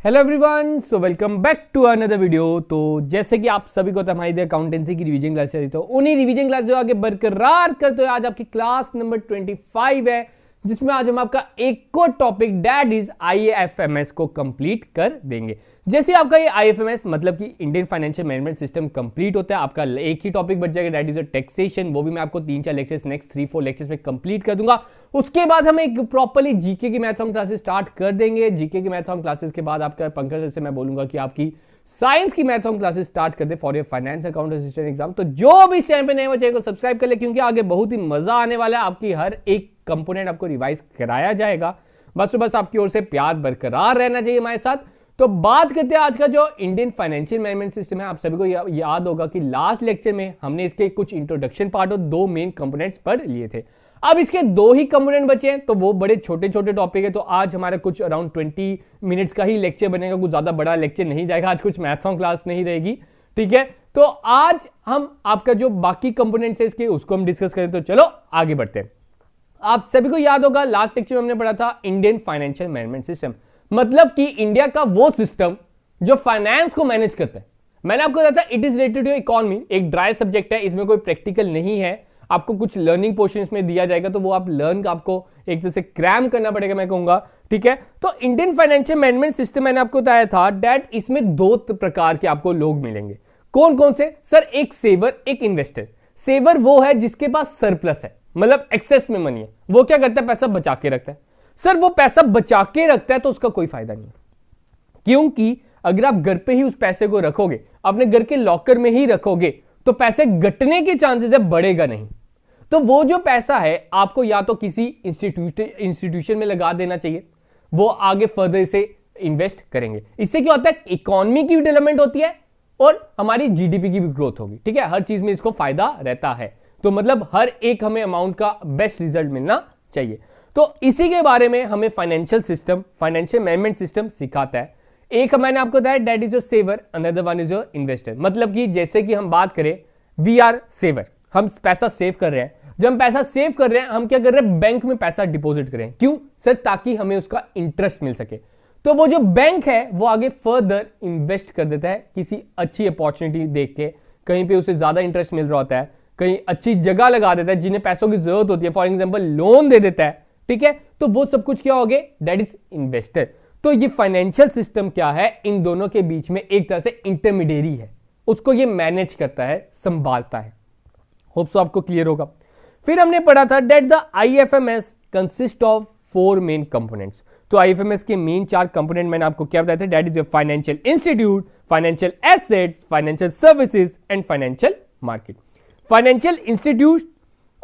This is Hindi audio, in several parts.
Hello everyone, so welcome back to another video. तो जैसे कि आप सभी को हमारी अकाउंटेंसी की रिवीजन क्लास चली, तो उन्हीं रिवीजन क्लास जो आगे बरकरार करते हुए आज आपकी क्लास नंबर 25 है, जिसमें आज हम आपका एक और टॉपिक दैट इज आईएफएमएस को कंप्लीट कर देंगे। जैसे आपका ये आईएफएमएस मतलब कि Indian financial management system complete होता है, आपका एक ही टॉपिक बच जाएगा दैट इज टैक्सेशन। वो भी मैं आपको 3-4 लेक्चर्स नेक्स्ट 3-4 लेक्चर्स में कंप्लीट कर दूंगा। उसके बाद हम एक प्रॉपर्ली जीके की मैथ्स क्लासेस स्टार्ट कर देंगे। जीके की मैथ्स क्लासेस के बाद आपका पंकज से मैं बोलूंगा कि आपकी साइंस की मैथ्स क्लासेस स्टार्ट कर दे for your finance account assistant exam. तो जो भी इस चैनल पे नए हो चैनल को सब्सक्राइब कर ले, क्योंकि आगे बहुत ही मजा आने वाला है। आपकी हर एक कंपोनेंट आपको रिवाइज कराया जाएगा। बस आपकी ओर से प्यार बरकरार रहना चाहिए हमारे साथ। तो बात करते हैं आज का जो इंडियन फाइनेंशियल मैनेजमेंट सिस्टम है। आप सभी को याद होगा कि लास्ट लेक्चर में हमने इसके कुछ इंट्रोडक्शन पार्ट और 2 मेन कंपोनेंट्स पढ़ लिए थे। अब इसके 2 ही कंपोनेंट बचे हैं, तो वो बड़े छोटे छोटे टॉपिक है। तो आज हमारा कुछ अराउंड 20 मिनट्स का ही लेक्चर बनेगा, कुछ ज्यादा बड़ा लेक्चर नहीं जाएगा। आज कुछ मैथ्स क्लास नहीं रहेगी, ठीक है। तो आज हम आपका जो बाकी कंपोनेंट्स है इसके उसको हम डिस्कस करें। तो चलो आगे बढ़ते हैं। आप सभी को याद होगा लास्ट लेक्चर में हमने पढ़ा था इंडियन फाइनेंशियल मैनेजमेंट सिस्टम, मतलब कि इंडिया का वो सिस्टम जो फाइनेंस को मैनेज करता है। मैंने आपको बताया था it is related to economy, एक ड्राई सब्जेक्ट है, इसमें कोई प्रैक्टिकल नहीं है। आपको कुछ लर्निंग पोर्शन इसमें दिया जाएगा, तो वो आप लर्न आपको एक तरह से क्रैम करना पड़ेगा, मैं कहूंगा, ठीक है। तो इंडियन फाइनेंशियल मैनेजमेंट सिस्टम मैंने आपको बताया था दैट इसमें 2 प्रकार के आपको लोग मिलेंगे। कौन कौन से? सर, एक सेवर, एक इन्वेस्टर। सेवर वो है जिसके पास सरप्लस है, मतलब एक्सेस में मनी है। वो क्या करता है? पैसा बचा के रखता है। सर, वो पैसा बचा के रखता है तो उसका कोई फायदा नहीं, क्योंकि अगर आप घर पे ही उस पैसे को रखोगे, अपने घर के लॉकर में ही रखोगे, तो पैसे घटने के चांसेस है, बढ़ेगा नहीं। तो वो जो पैसा है आपको या तो किसी इंस्टीट्यूशन में लगा देना चाहिए, वो आगे फर्दर से इन्वेस्ट करेंगे। इससे क्या होता है? इकोनॉमी की डेवलपमेंट होती है और हमारी जीडीपी की भी ग्रोथ होगी, ठीक है। हर चीज में इसको फायदा रहता है। तो मतलब हर एक हमें अमाउंट का बेस्ट रिजल्ट मिलना चाहिए। तो इसी के बारे में हमें financial system, financial management system सिखाता है। एक मैंने आपको बताया that is your saver, another one is your investor. मतलब कि जैसे कि हम बात करें, वी आर सेवर, हम पैसा सेव कर रहे हैं। जब हम पैसा सेव कर रहे हैं, हम क्या कर रहे हैं? बैंक में पैसा डिपॉजिट करें। क्यों? सर, ताकि हमें उसका इंटरेस्ट मिल सके। तो वो जो बैंक है वो आगे फर्दर इन्वेस्ट कर देता है किसी अच्छी अपॉर्चुनिटी देख के, कहीं पे उसे ज्यादा इंटरेस्ट मिल रहा होता है, कहीं अच्छी जगह लगा देता है जिन्हें पैसों की जरूरत होती है, फॉर एग्जाम्पल लोन दे देता है, ठीक है। तो वो सब कुछ क्या हो गए? That is investor. तो ये फाइनेंशियल सिस्टम क्या है? इन दोनों के बीच में एक तरह से इंटरमीडिएरी है, उसको ये मैनेज करता है, संभालता है। होप सो आपको क्लियर होगा। फिर हमने पढ़ा था that the IFMS consist of 4 main components. तो आईएफएमएस के मेन 4 कंपोनेंट मैंने आपको क्या बताया था? That is financial institute, financial assets, financial services and financial market. Financial institute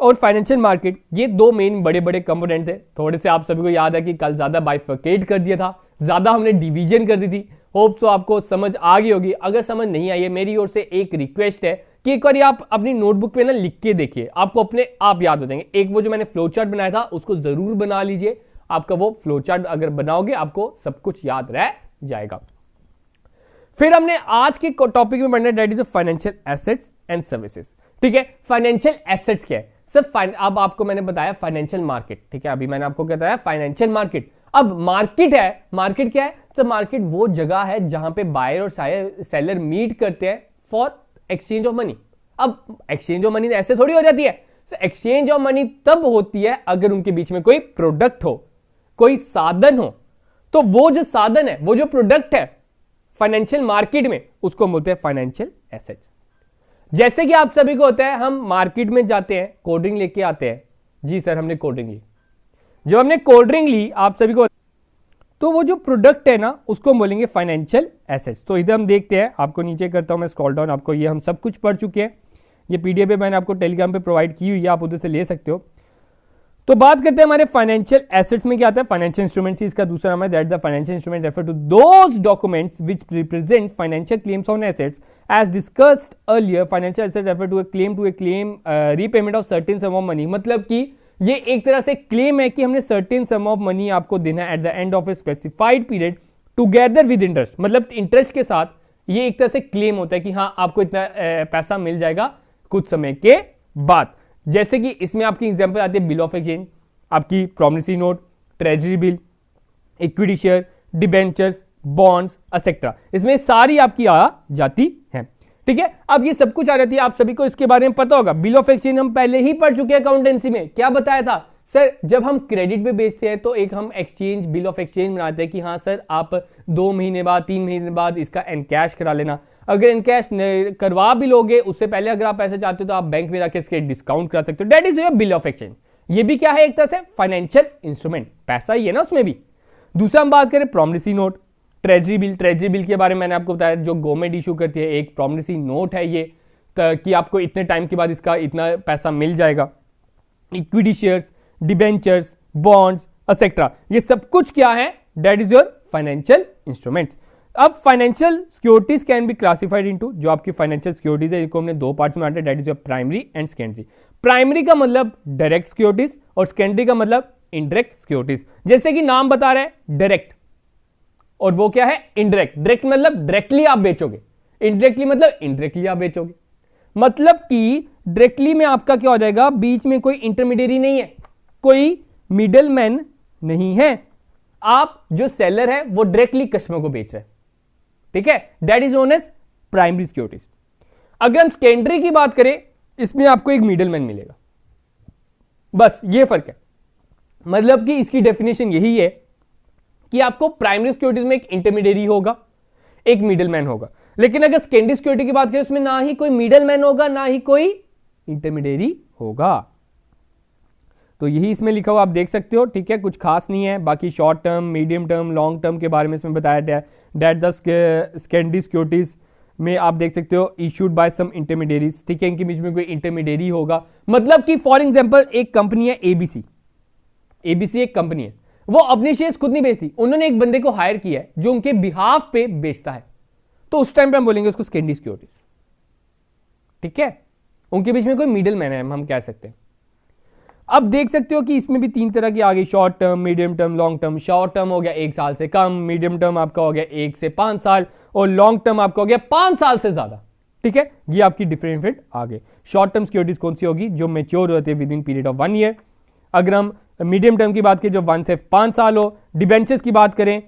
और फाइनेंशियल मार्केट, ये 2 मेन बड़े बड़े कंपोनेंट थे। थोड़े से आप सभी को याद है कि कल ज्यादा बाइफर्केट कर दिया था, ज्यादा हमने डिवीजन कर दी थी। होप सो आपको समझ आ गई होगी। अगर समझ नहीं आई है, मेरी ओर से एक रिक्वेस्ट है कि एक बार आप अपनी नोटबुक पे ना लिख के देखिए, आपको अपने आप याद हो जाएंगे। एक वो जो मैंने फ्लो चार्ट बनाया था उसको जरूर बना लीजिए। आपका वो फ्लो चार्ट अगर बनाओगे आपको सब कुछ याद रह जाएगा। फिर हमने आज के टॉपिक में पढ़ना that is financial assets and services, ठीक है। फाइनेंशियल एसेट्स क्या है? सर, अब आपको मैंने बताया फाइनेंशियल मार्केट, ठीक है। अभी मैंने आपको क्या बताया? Financial market. अब मार्केट है, मार्केट क्या है? सर, मार्केट वो जगह है जहां पे बायर और सेलर मीट करते हैं फॉर एक्सचेंज ऑफ मनी। अब एक्सचेंज ऑफ मनी ऐसे थोड़ी हो जाती है। सर, एक्सचेंज ऑफ मनी तब होती है अगर उनके बीच में कोई प्रोडक्ट हो, कोई साधन हो। तो वो जो साधन है, वो जो प्रोडक्ट है फाइनेंशियल मार्केट में, उसको बोलते हैं फाइनेंशियल एसेट्स। जैसे कि आप सभी को होता है, हम मार्केट में जाते हैं, कोल्ड ड्रिंक लेके आते हैं। जी सर, हमने कोल्ड ड्रिंक ली। जब हमने कोल्ड ड्रिंक ली, आप सभी को, तो वो जो प्रोडक्ट है ना, उसको हम बोलेंगे फाइनेंशियल एसेट्स। तो इधर हम देखते हैं, आपको नीचे करता हूं मैं स्क्रॉल डाउन, आपको ये हम सब कुछ पढ़ चुके हैं। ये पीडीएफ मैंने आपको टेलीग्राम पे प्रोवाइड की हुई है, आप उधर से ले सकते हो। तो बात करते हैं हमारे फाइनेंशियल एसेट्स में क्या आता है? फाइनेंशियल इंस्ट्रूमेंट्स, इसका दूसरा नाम है that the financial instrument refer to those documents which represent financial claims on assets as discussed earlier. Financial assets refer to a claim repayment of certain sum of money. मतलब कि ये एक तरह से क्लेम है कि हमने सर्टेन सम ऑफ मनी आपको देना है at the end of a specified period together with interest. मतलब इंटरेस्ट के साथ ये एक तरह से क्लेम होता है कि हाँ, आपको इतना पैसा मिल जाएगा कुछ समय के बाद। जैसे कि इसमें आपकी एग्जांपल आती है बिल ऑफ एक्सचेंज, आपकी promissory note, treasury bill, equity share, debentures, bonds etcetera, इसमें सारी आपकी आ जाती है। ठीक है, अब ये सब कुछ आ जाती है, आप सभी को इसके बारे में पता होगा। बिल ऑफ एक्सचेंज हम पहले ही पढ़ चुके हैं अकाउंटेंसी में, क्या बताया था सर, जब हम क्रेडिट पे बेचते हैं तो एक हम एक्सचेंज बिल ऑफ एक्सचेंज बनाते हैं कि हाँ सर आप 2 महीने बाद 3 महीने बाद इसका एनकैश करा लेना। अगर एनकैश करवा भी लोगे उससे पहले अगर आप पैसे चाहते हो तो आप बैंक में जाके इसके डिस्काउंट करा सकते हो, that is your bill of exchange. ये भी क्या है, एक तरह से फाइनेंशियल इंस्ट्रूमेंट, पैसा ही है ना उसमें भी। दूसरा हम बात करें promissory note, treasury bill. Treasury bill के बारे में मैंने आपको बताया, जो गवर्नमेंट इशू करती है, एक प्रॉमिसरी नोट है ये, कि आपको इतने टाइम के बाद इसका इतना पैसा मिल जाएगा। Equity shares, debentures, bonds etcetera, ये सब कुछ क्या है, that is your financial instruments. अब financial securities can be classified into, जो आपकी फाइनेंशियल सिक्योरिटीज है इनको हमने 2 पार्ट्स में बांटा, that is your primary and secondary. Primary का मतलब डायरेक्ट सिक्योरिटीज और सेकेंडरी का मतलब इनडायरेक्ट सिक्योरिटीज। जैसे कि नाम बता रहे हैं डायरेक्ट, और वो क्या है इनडायरेक्ट। डायरेक्ट मतलब डायरेक्टली आप बेचोगे, इनडायरेक्टली मतलब इनडायरेक्टली आप बेचोगे। मतलब कि डायरेक्टली में आपका क्या हो जाएगा, बीच में कोई इंटरमीडिएरी नहीं है, कोई मिडल मैन नहीं है, आप जो सेलर है वो डायरेक्टली कस्टमर को बेच रहे हैं। ठीक है, that is known as primary securities. अगर हम सेकेंडरी की बात करें, इसमें आपको एक मिडल मैन मिलेगा, बस ये फर्क है। मतलब कि इसकी डेफिनेशन यही है कि आपको प्राइमरी सिक्योरिटीज में एक इंटरमीडिएरी होगा, एक मिडल मैन होगा, लेकिन अगर सेकेंडरी सिक्योरिटी की बात करें उसमें ना ही कोई मिडल मैन होगा ना ही कोई इंटरमीडिएरी होगा। तो यही इसमें लिखा हुआ आप देख सकते हो। ठीक है, कुछ खास नहीं है, बाकी short term, medium term, long term के बारे में इसमें बताया गया है। दैट द सेकेंडरी सिक्योरिटीज में आप देख सकते हो इशूड बाय सम इंटरमीडिएरीज। ठीक है, इनके बीच में कोई इंटरमीडिएरी होगा। मतलब कि फॉर एग्जांपल एक कंपनी है एबीसी, एबीसी एक कंपनी है, वो अपने शेयर्स खुद नहीं बेचती, उन्होंने एक बंदे को हायर किया है जो उनके बिहाफ पे बेचता है, तो उस टाइम पे हम बोलेंगे उसको सेकेंडरी सिक्योरिटीज। ठीक है, उनके बीच में कोई मिडिल मैन है हम कह सकते हैं। अब देख सकते हो कि इसमें भी 3 तरह की आ गई, short term, medium term, long term. Short term हो गया 1 साल से कम, मीडियम टर्म आपका हो गया 1 से 5 साल, और लॉन्ग टर्म आपका हो गया 5 साल से ज्यादा। ठीक है, ये आपकी डिफरेंट आ गए। शॉर्ट टर्म सिक्योरिटीज कौन सी होगी, जो मेच्योर होते हैं with in period of 1 year. अगर हम मीडियम टर्म की बात करें जो 1 से 5 साल हो। डिबेंचर्स की बात करें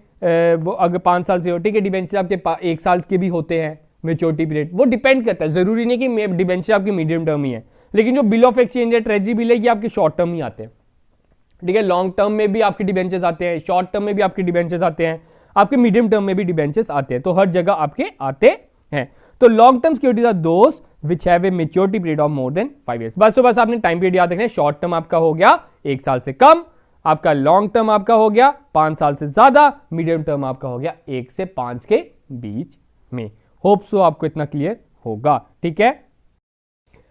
वो अगर 5 साल से हो, ठीक है, डिबेंचर आपके 1 साल के भी होते हैं मेच्योरिटी पीरियड, वो डिपेंड करता है, जरूरी नहीं कि डिबेंचर आपकी मीडियम टर्म ही है। लेकिन जो बिल ऑफ एक्सचेंज है, ट्रेजरी बिल है, ये आपके शॉर्ट टर्म ही आते हैं। ठीक है, लॉन्ग टर्म में भी आपके डिबेंचर्स आते हैं, शॉर्ट टर्म में भी आपके डिबेंचर्स आते हैं, आपके मीडियम टर्म में भी डिबेंचर्स आते हैं, तो हर जगह आपके आते हैं। तो long term securities are those which have a maturity period of more than 5 years। बस तो बस आपने टाइम पीरियड याद रखना है। शॉर्ट टर्म आपका हो गया 1 साल से कम, आपका लॉन्ग टर्म आपका हो गया 5 साल से ज्यादा, मीडियम टर्म आपका हो गया 1 से 5 के बीच में। होप सो आपको इतना क्लियर होगा। ठीक है,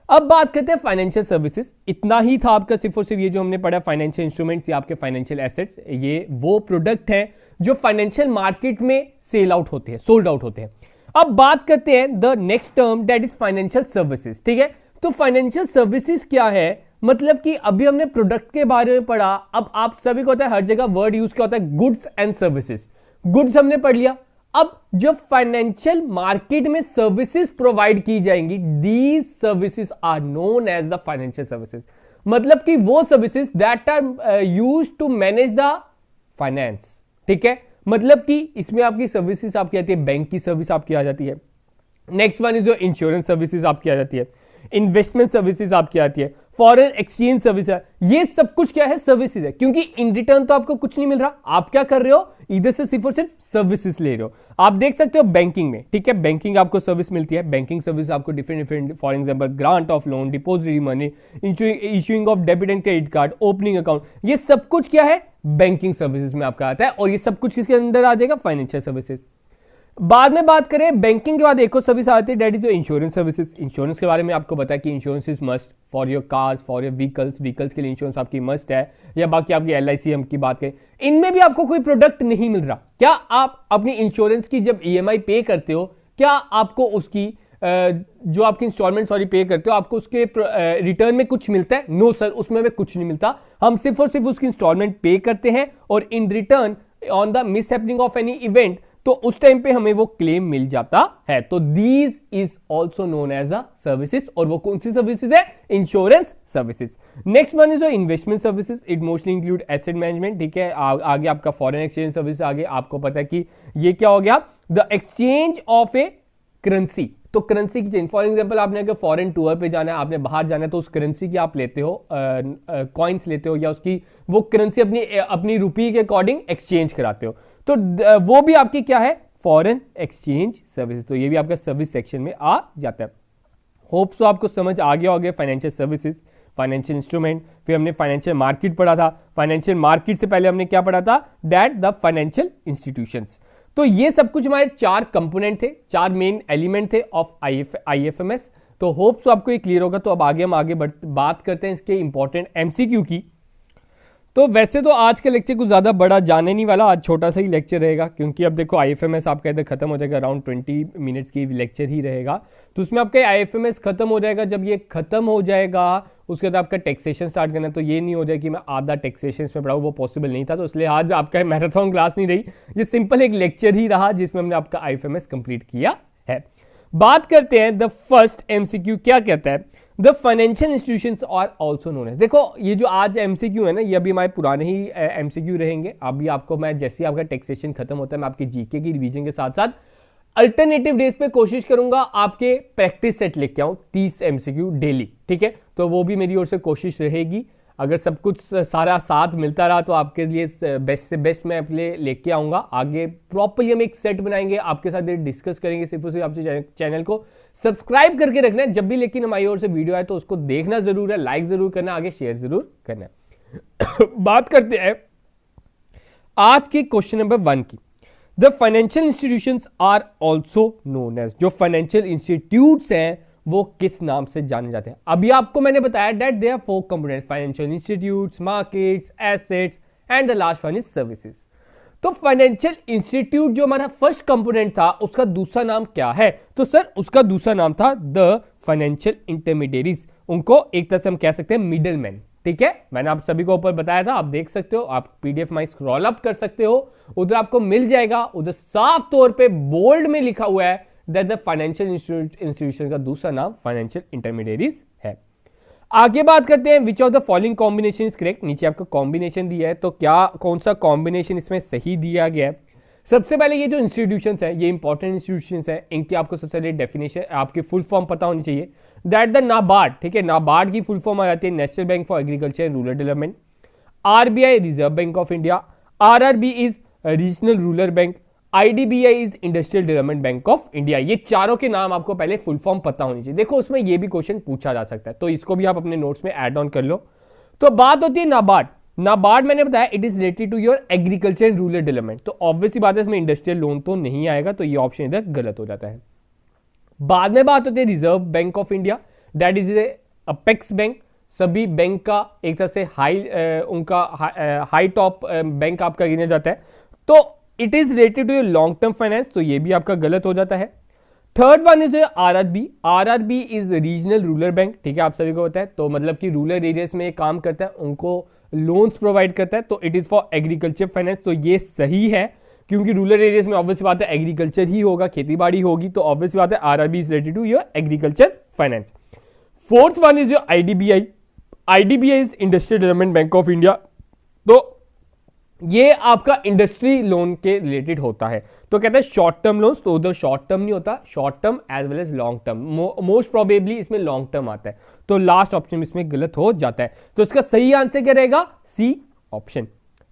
अब बात करते हैं फाइनेंशियल सर्विसेज। इतना ही था आपका सिर्फ और सिर्फ ये जो हमने पढ़ा फाइनेंशियल इंस्ट्रूमेंट्स या आपके फाइनेंशियल एसेट्स, ये वो प्रोडक्ट है जो फाइनेंशियल मार्केट में सेल आउट होते हैं, सोल्ड आउट होते हैं। अब बात करते हैं the next term that is financial services. ठीक है, तो फाइनेंशियल सर्विसेज क्या है, मतलब कि अभी हमने प्रोडक्ट के बारे में पढ़ा, अब आप सभी को होता है हर जगह वर्ड यूज क्या होता है, गुड्स एंड सर्विसेज। गुड्स हमने पढ़ लिया, अब जो फाइनेंशियल मार्केट में सर्विसेज प्रोवाइड की जाएंगी, these services are known as the financial services. मतलब कि वो services that are used to manage the finance. ठीक है, मतलब कि इसमें आपकी सर्विसेज आपकी आती है, बैंक की सर्विस आपकी आ जाती है। नेक्स्ट वन इज जो इंश्योरेंस सर्विसेज आपकी आ जाती है, इन्वेस्टमेंट सर्विसेज आपकी आती है, फॉरेन एक्सचेंज सर्विस है। ये सब कुछ क्या है, सर्विसेज है, क्योंकि इन रिटर्न तो आपको कुछ नहीं मिल रहा, आप क्या कर रहे हो, इधर से सिर्फ और सिर्फ सर्विसेज ले रहे हो। आप देख सकते हो बैंकिंग में, ठीक है, बैंकिंग आपको सर्विस मिलती है, बैंकिंग सर्विस आपको different different, for example grant of loan, depository money, issuing of debit and credit card, opening account, ये सब कुछ क्या है, बैंकिंग सर्विसेज में आपका आता है, और ये सब कुछ किसके अंदर आ जाएगा, फाइनेंशियल सर्विसेज। बाद में बात करें बैंकिंग के बाद एक और सर्विस आती है, that is insurance services. Insurance के बारे में आपको पता है कि insurance is must for your cars, for your vehicles, vehicles के लिए इंश्योरेंस आपकी मस्ट है, या बाकी आपकी LIC हम की बात करें, इनमें भी आपको कोई प्रोडक्ट नहीं मिल रहा। क्या आप अपनी इंश्योरेंस की जब EMI पे करते हो, क्या आपको उसकी जो आपकी इंस्टॉलमेंट पे करते हो, आपको उसके रिटर्न में कुछ मिलता है? नो सर, उसमें हमें कुछ नहीं मिलता, हम सिर्फ और सिर्फ उसकी इंस्टॉलमेंट पे करते हैं, और in return on the miss happening of any event, तो उस टाइम पे हमें वो क्लेम मिल जाता है। तो these is also known as a services, और वो कौन सी सर्विसेज है, insurance services. Next one is investment services, it mostly include asset management, ठीक है। आगे आपका फॉरेन एक्सचेंज सर्विस, आगे आपको पता है कि ये क्या हो गया, the exchange of A currency, तो करेंसी की चेंज। फॉर एग्जांपल आपने अगर फॉरेन टूर पे जाना है, आपने बाहर जाना है, तो उस करेंसी की आप लेते हो, कॉइन्स लेते हो, या उसकी वो करेंसी अपनी रुपी के अकॉर्डिंग एक्सचेंज कराते हो, तो वो भी आपकी क्या है, फॉरेन एक्सचेंज सर्विसेज। तो ये भी आपका सर्विस सेक्शन में आ जाता है। होप सो आपको समझ आ गया होगा फाइनेंशियल सर्विसेज, फाइनेंशियल इंस्ट्रूमेंट, फिर हमने फाइनेंशियल मार्केट पढ़ा था। फाइनेंशियल मार्केट से पहले हमने क्या पढ़ा था, दैट द फाइनेंशियल इंस्टीट्यूशंस। तो ये सब कुछ हमारे 4 कंपोनेंट थे, 4 मेन एलिमेंट थे ऑफ आईएफएमएस। तो होप सो आपको ये क्लियर होगा। तो अब आगे हम बात करते हैं इसके इंपॉर्टेंट एमसीक्यू की। तो वैसे तो आज का लेक्चर कुछ ज़्यादा बड़ा जाने नहीं वाला, आज छोटा सा ही लेक्चर रहेगा, क्योंकि अब देखो आईएफएमएस आपका इधर खत्म हो जाएगा, अराउंड 20 मिनट्स की लेक्चर ही रहेगा। तो उसमें आपका आईएफएमएस खत्म हो जाएगा। जब ये खत्म हो जाएगा उसके बाद आपका टैक्सेशन स्टार्ट करना है। तो ये नहीं हो जाए कि मैं आधा टैक्सेशन में पढ़ाऊँ, वो पॉसिबल नहीं था। तो इसलिए आज आपका मैराथन क्लास नहीं रही, ये सिंपल एक लेक्चर ही रहा जिसमें हमने आपका आईएफएमएस कंप्लीट किया है। बात करते हैं द फर्स्ट एमसीक्यू क्या कहता है, the financial institutions are also known है। देखो ये जो आज एमसीक्यू है ना, ये अभी हमारे पुराने ही एमसीक्यू रहेंगे। अभी आपको मैं जैसे ही आपका टैक्सेशन खत्म होता है, मैं आपकी जीके की रिवीजन के साथ साथ अल्टरनेटिव डेज पे कोशिश करूंगा आपके प्रैक्टिस सेट लेके आऊं 30 एमसीक्यू डेली, ठीक है। तो वो भी मेरी ओर से कोशिश रहेगी। अगर सब कुछ सारा साथ मिलता रहा तो आपके लिए बेस्ट से बेस्ट मैं अपने लेके आऊंगा। आगे प्रॉपरली हम एक सेट बनाएंगे, आपके साथ डिस्कस करेंगे। सिर्फ और सिर्फ आपसे चैनल को सब्सक्राइब करके रखना है। जब भी लेकिन हमारी ओर से वीडियो आए तो उसको देखना जरूर है, लाइक जरूर करना, आगे शेयर जरूर करना है। बात करते हैं आज के क्वेश्चन नंबर 1 की। The financial institutions are also known as, जो फाइनेंशियल इंस्टीट्यूट्स हैं वो किस नाम से जाने जाते हैं। अभी आपको मैंने बताया that they are 4 component, financial institutes, markets, assets and the last one is services. तो फाइनेंशियल इंस्टीट्यूट जो हमारा फर्स्ट कंपोनेंट था, उसका दूसरा नाम क्या है, तो सर उसका दूसरा नाम था द फाइनेंशियल इंटरमीडियरीज। उनको एक तरह से हम कह सकते हैं मिडल मैन, ठीक है। मैंने आप सभी को ऊपर बताया था, आप देख सकते हो, आप पीडीएफ में स्क्रॉल अप कर सकते हो, उधर आपको मिल जाएगा। उधर साफ तौर पे बोल्ड में लिखा हुआ है दैट द फाइनेंशियल इंस्टीट्यूशन का दूसरा नाम फाइनेंशियल इंटरमीडियरीज है। आगे बात करते हैं विच of the following combination is correct. नीचे आपको कॉम्बिनेशन दिया है, तो क्या कौन सा कॉम्बिनेशन इसमें सही दिया गया है। सबसे पहले ये जो इंस्टीट्यूशंस है, ये इंपॉर्टेंट इंस्टीट्यूशंस है, इनकी आपको सबसे पहले डेफिनेशन, आपकी फुल फॉर्म पता होनी चाहिए। दैट द नाबार्ड, ठीक है, नाबार्ड की फुल फॉर्म आ जाती है national bank for agriculture and rural development. RBI reserve bank of India, RRB is Regional Rural bank, IDBI is Industrial Development Bank of India. ये चारों के नाम आपको पहले फुल फॉर्म पता होनी चाहिए। देखो उसमें ये भी क्वेश्चन पूछा जा सकता है, तो इसको भी आप अपने नोट्स में ऐड ऑन कर लो। तो बात होती है नाबार्ड। नाबार्ड मैंने बताया it is related to your agriculture and rural development. तो ऑब्वियसली बात है इसमें इंडस्ट्रियल लोन तो नहीं आएगा, तो ये ऑप्शन इधर गलत हो जाता है। बाद में बात होती है reserve bank of India, that is apex bank. सभी बैंक का एक तरह से हाई टॉप बैंक आपका गिना जाता है। तो it is related to your long term finance, तो ये भी आपका गलत हो जाता है। Third one is RRB. RRB is Regional Rural Bank, ठीक है, आप सभी को पता है। तो मतलब कि रूरल एरियाज में काम करता है, उनको लोन्स प्रोवाइड करता है। तो it is for agriculture finance, तो ये सही है, क्योंकि रूरल एरियाज में ऑब्वियस बात है एग्रीकल्चर ही होगा, खेती बाड़ी होगी। तो ऑब्वियस बात है RRB is related to your agriculture finance. Fourth one is your IDBI. IDBI is Industrial Development Bank of India. तो ये आपका इंडस्ट्री लोन के रिलेटेड होता है। तो कहते हैं शॉर्ट टर्म लोन्स, तो उधर शॉर्ट टर्म नहीं होता, short term as well as long term. Most probably इसमें लॉन्ग टर्म आता है, तो लास्ट ऑप्शन इसमें गलत हो जाता है। तो इसका सही आंसर क्या रहेगा, सी ऑप्शन,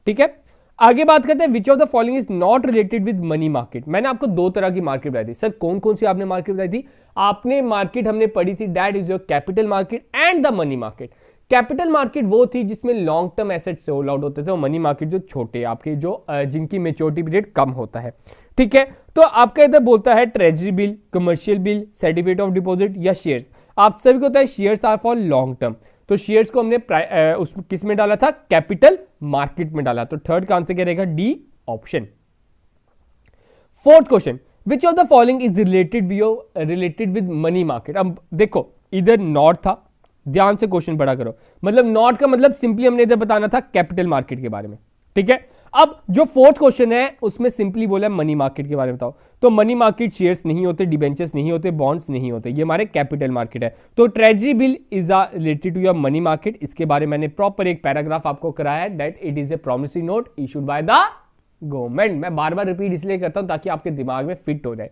ठीक है। आगे बात करते हैं विच of the following is not related with money market. मैंने आपको 2 तरह की मार्केट बताई थी। सर कौन कौन सी आपने मार्केट बताई थी, आपने मार्केट हमने पढ़ी थी that is your capital market and the money market. Capital market वो थी जिसमें लॉन्ग टर्म एसेट से होल्ड आउट होते थे, और मनी मार्केट जो छोटे आपके जो जिनकी मेच्योरिटी पीरियड कम होता है, ठीक है। तो आपका इधर बोलता है treasury bill, commercial bill, certificate of deposit या शेयर्स। आप सभी को होता है shares are for long term, तो शेयर्स को हमने उस किस में डाला था, कैपिटल मार्केट में डाला। तो थर्ड का आंसर क्या रहेगा, D option. Fourth question, which of the following is related with money market. अब देखो इधर नॉट था, ध्यान से क्वेश्चन पढ़ा करो। मतलब नॉट का मतलब सिंपली हमने इधर बताना था कैपिटल मार्केट के बारे में, ठीक है। अब जो फोर्थ क्वेश्चन है उसमें सिंपली बोला मनी मार्केट के बारे में बताओ, तो मनी मार्केट शेयर्स नहीं होते, डिबेंचर्स नहीं होते, बॉन्ड्स नहीं होते, ये हमारे कैपिटल मार्केट है। तो treasury bill is related to your money market, इसके बारे में मैंने प्रॉपर एक पैराग्राफ आपको कराया है, that it is A promissory note issued by the government. मैं बार बार रिपीट इसलिए करता हूं ताकि आपके दिमाग में फिट हो जाए।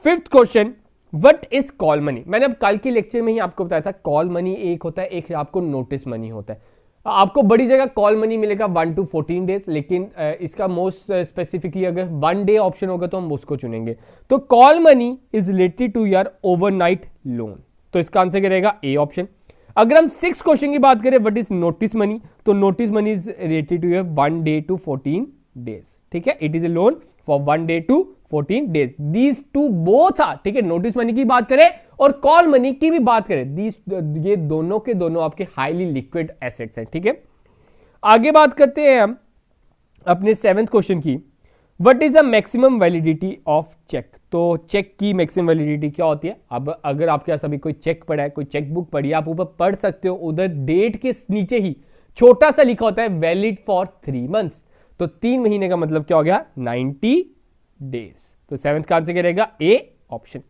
Fifth question, what is call money. मैंने अब कल के लेक्चर में ही आपको बताया था, कॉल मनी एक होता है, एक आपको नोटिस मनी होता है। आपको बड़ी जगह कॉल मनी मिलेगा 1 to 14 डेज, लेकिन इसका मोस्ट स्पेसिफिकली अगर 1 डे ऑप्शन होगा तो हम उसको चुनेंगे। तो call money is related to your overnight loan, तो इसका आंसर क्या रहेगा, ए ऑप्शन। अगर हम 6 क्वेश्चन की बात करें, व्हाट इज नोटिस मनी, तो notice money is related to your 1 day to 14 days, ठीक है। It is a loan for 1 day to 14 days, these two both are, ठीक है। नोटिस मनी की बात करें और कॉल मनी की भी बात करें, ये दोनों के दोनों आपके हाईली लिक्विड एसेट्स हैं, ठीक है। आगे बात करते हैं हम अपने 7th क्वेश्चन की, what is the maximum validity of cheque. तो चेक की मैक्सिमम वैलिडिटी क्या होती है। अब अगर आपके पास अभी कोई चेक पड़ा है, कोई चेक बुक पड़ी है, आप ऊपर पढ़ सकते हो, उधर डेट के नीचे ही छोटा सा लिखा होता है वैलिड फॉर 3 months, तो 3 महीने का मतलब क्या हो गया, 90 डेज। तो 7th का आंसर क्या रहेगा, A option.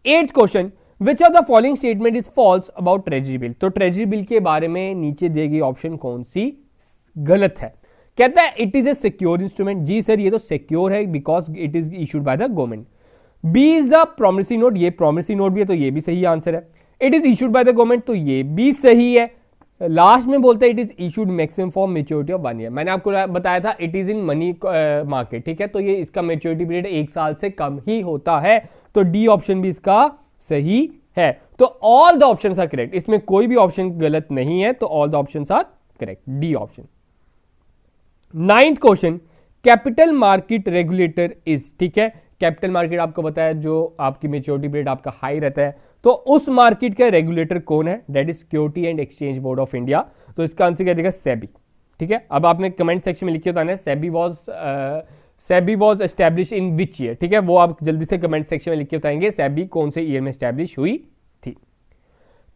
8th question, which of the following statement is false about treasury bill. तो ट्रेजरी बिल के बारे में नीचे दी गई ऑप्शन कौन सी गलत है। कहता है it is a secure instrument, जी सर ये तो सिक्योर है because it is issued by the government. B is the promissory note, ये प्रोमिसरी नोट भी है तो ये भी सही आंसर है। It is issued by the government, तो ये भी सही है। लास्ट में बोलता है it is issued maximum for maturity of 1 year। मैंने आपको बताया था it is in money market, ठीक है, तो ये इसका मेच्योरिटी पीरियड 1 साल से कम ही होता है, तो डी ऑप्शन भी इसका सही है। तो all the options are correct, इसमें कोई भी ऑप्शन गलत नहीं है, तो all the options are correct, D option. 9th question, capital market regulator is, ठीक है। कैपिटल मार्केट आपको बताया जो आपकी मेच्योरिटी पीरियड आपका हाई रहता है, तो उस मार्केट का रेगुलेटर कौन है, that is security and exchange board of India. तो इसका आंसर क्या देगा, सेबी, ठीक है। अब आपने कमेंट सेक्शन में लिखिए बताना SEBI was establish in which year, ठीक है, वो आप जल्दी से कमेंट सेक्शन में लिख के बताएंगे सेबी कौन से ईयर में एस्टैब्लिश हुई थी।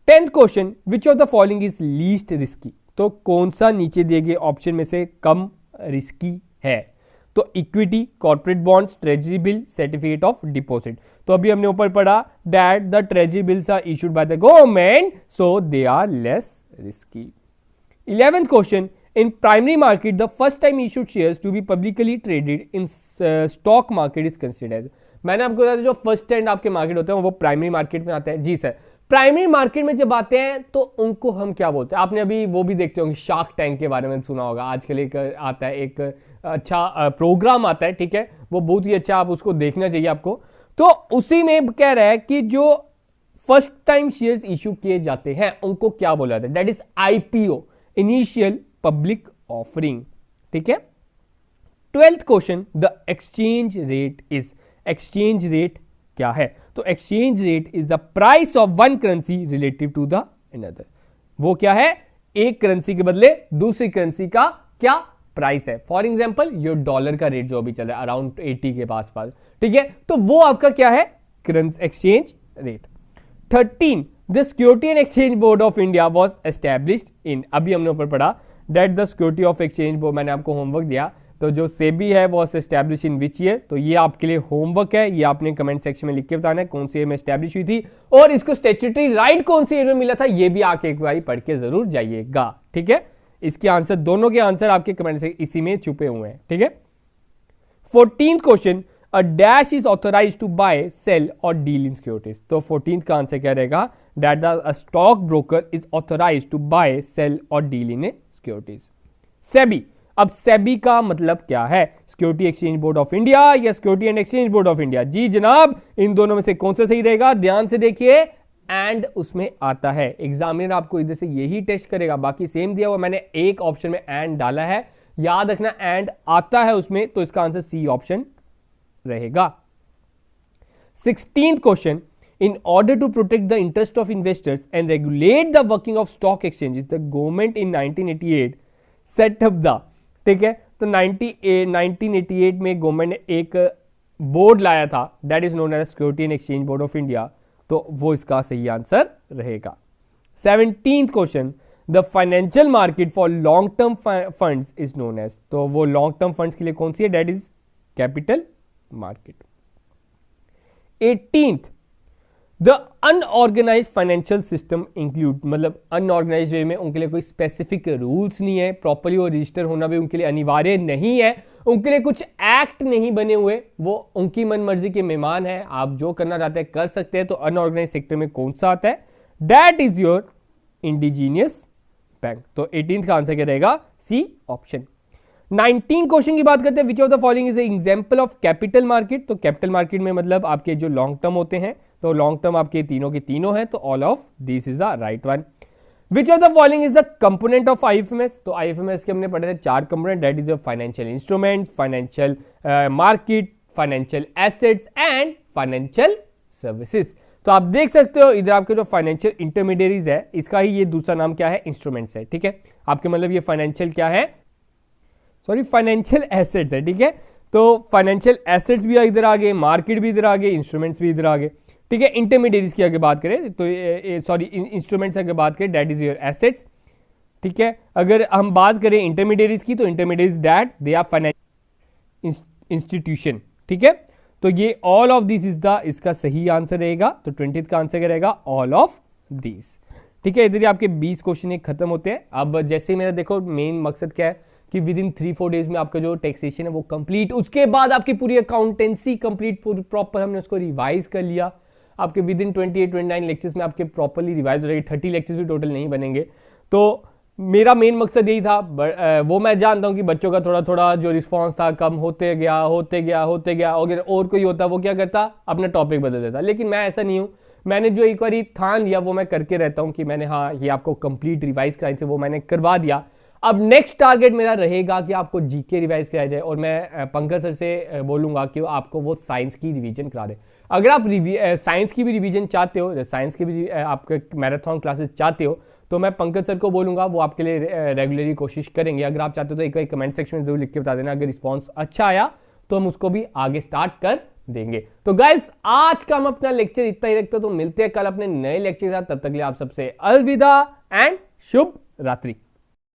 10th question, which of the following is least risky. तो कौन सा नीचे दिए गए ऑप्शन में से कम रिस्की है। तो equity, corporate bonds, treasury bill, certificate of deposit. तो अभी हमने ऊपर पढ़ा that the treasury bills are issued by the government, so they are less risky. 11th question, in primary market the first time issued shares to be publicly traded in stock market is considered as। मैंने आपको बताया जो फर्स्ट टाइम आपके मार्केट होते हैं वो प्राइमरी मार्केट में आते हैं। जी सर, प्राइमरी मार्केट में जब आते हैं तो उनको हम क्या बोलते हैं, आपने अभी वो भी देखते होंगे शार्क टैंक के बारे में सुना होगा, आजकल एक आता है, एक अच्छा प्रोग्राम आता है, ठीक है, वो बहुत ही अच्छा, आप उसको देखना चाहिए आपको। तो उसी में कह रहा है कि जो फर्स्ट टाइम शेयर्स इशू किए जाते हैं उनको क्या बोला जाता है, that is IPO, initial public offering, ठीक है। 12th question, the exchange rate is, exchange rate क्या है। तो exchange rate is the price of one currency relative to the another. वो क्या है, एक करेंसी के बदले दूसरी करेंसी का क्या प्राइस है। फॉर एग्जांपल योर डॉलर का रेट जो अभी चल रहा है अराउंड 80 के पास, ठीक है, तो वो आपका क्या है, exchange rate. 13, the security and exchange board of India was established in, अभी हमने ऊपर पढ़ा that the security of exchange board, मैंने आपको होमवर्क दिया, तो जो सेबी है वो एस्टैब्लिश इन विच ईयर, तो ये आपके लिए होमवर्क है, ये आपने कमेंट सेक्शन में लिख के बताना है कौन सी ईयर में एस्टैब्लिश हुई थी और इसको स्टैट्यूटरी राइट कौन सी ईयर में मिला था, ये भी आके एक बार पढ़ के जरूर जाइएगा, ठीक है। इसके आंसर, दोनों के आंसर आपके कमेंट से इसी में छुपे हुए हैं, ठीक है। 14th question, a dash is authorised to buy, sell और डील इन सिक्योरिटीज। तो 14th का आंसर क्या रहेगा, that the stock broker is authorised to buy, sell और डील इन सिक्योरिटीज। सेबी, अब सेबी का मतलब क्या है, security exchange board of India या security and exchange board of India. जी जनाब, इन दोनों में से कौन सा सही रहेगा, ध्यान से देखिए, एंड उसमें आता है, एग्जामिनर आपको इधर से यही टेस्ट करेगा, बाकी सेम दिया हुआ, मैंने एक ऑप्शन में एंड डाला है, याद रखना एंड आता है उसमें, तो इसका आंसर सी ऑप्शन रहेगा। 16th question, in order to protect the interest of investors and regulate the working of stock exchanges, the government in 1988 set up the, ठीक है, तो 1988 में गवर्नमेंट ने एक बोर्ड लाया था, that is known as Security and exchange board of India, तो वो इसका सही आंसर रहेगा। 17th question, the financial market for long term funds is known as, तो वो लॉन्ग टर्म फंड्स के लिए कौन सी है, that is capital market. 18th, the unorganised financial system include, मतलब अनऑर्गेनाइज वे में उनके लिए कोई स्पेसिफिक रूल्स नहीं है, प्रॉपर्ली वो रजिस्टर होना भी उनके लिए अनिवार्य नहीं है, उनके लिए कुछ एक्ट नहीं बने हुए, वो उनकी मन मर्जी के मेहमान है, आप जो करना चाहते हैं कर सकते हैं। तो अनऑर्गेनाइज सेक्टर में कौन सा आता है, that is your indigenous bank. तो 18th का आंसर क्या रहेगा, सी ऑप्शन। 19 क्वेश्चन की बात करते हैं, विच of the following is example of capital market. तो कैपिटल मार्केट में मतलब आपके जो लॉन्ग टर्म होते हैं, तो लॉन्ग टर्म आपके तीनों के तीनों हैं, तो all of this is the right one. Which of the following is the component of IFMS. तो आईएफएमएस के हमने पढ़े थे 4 component, that is financial instrument, financial market, financial assets and financial services. तो आप देख सकते हो इधर आपके जो फाइनेंशियल इंटरमीडियरीज है, इसका ही ये दूसरा नाम क्या है, इंस्ट्रूमेंट्स है, ठीक है। आपके मतलब ये फाइनेंशियल क्या है, सॉरी फाइनेंशियल एसेट्स है, ठीक है। तो फाइनेंशियल एसेट्स भी इधर आ गए, मार्केट भी इधर आ गए, इंस्ट्रूमेंट्स भी इधर आ गए, ठीक है। इंटरमीडियरीज की अगर बात करें तो सॉरी इंस्ट्रूमेंट्स अगर बात करें दैट इज योर एसेट्स, ठीक है। अगर हम बात करें इंटरमीडियरीज की, तो intermediaries that they are financial institution, ठीक है। तो ये all of this is the, इसका सही आंसर रहेगा। तो 20th का आंसर क्या रहेगा, ऑल ऑफ दिस, ठीक है। इधर आपके 20 क्वेश्चन एक खत्म होते हैं। अब जैसे मेरा देखो मेन मकसद क्या है कि विद इन 3-4 डेज में आपका जो टैक्सेशन है वो कंप्लीट, उसके बाद आपकी पूरी अकाउंटेंसी कंप्लीट प्रॉपर हमने उसको रिवाइज कर लिया। आपके विद इन 28-29 लेक्चर्स में आपके प्रॉपरली रिवाइज हो जाएगी, 30 लेक्चर्स भी टोटल नहीं बनेंगे। तो मेरा मेन मकसद यही था, वो मैं जानता हूं कि बच्चों का थोड़ा थोड़ा जो रिस्पांस था कम होते गया अगर और कोई होता वो क्या करता, अपना टॉपिक बदल देता। लेकिन मैं ऐसा नहीं हूं, मैंने जो एक बार ठान लिया वो मैं करके रहता हूं कि मैंने हाँ ये आपको कंप्लीट रिवाइज कराने से वो मैंने करवा दिया। अब नेक्स्ट टारगेट मेरा रहेगा कि आपको जीके रिवाइज कराया जाए, और मैं पंकज सर से बोलूंगा कि आपको वो साइंस की रिवीजन करा दे। अगर आप साइंस की भी रिवीजन चाहते हो, साइंस की भी आपके मैराथन क्लासेस चाहते हो, तो मैं पंकज सर को बोलूंगा, वो आपके लिए रेगुलरली कोशिश करेंगे। अगर आप चाहते हो तो एक बार कमेंट सेक्शन में जरूर लिख के बता देना, अगर रिस्पॉन्स अच्छा आया तो हम उसको भी आगे स्टार्ट कर देंगे। तो गाइस आज का हम अपना लेक्चर इतना ही रखते हैं, तो मिलते हैं कल अपने नए लेक्चर के साथ। तब तक के लिए आप सबसे अलविदा एंड शुभ रात्रि।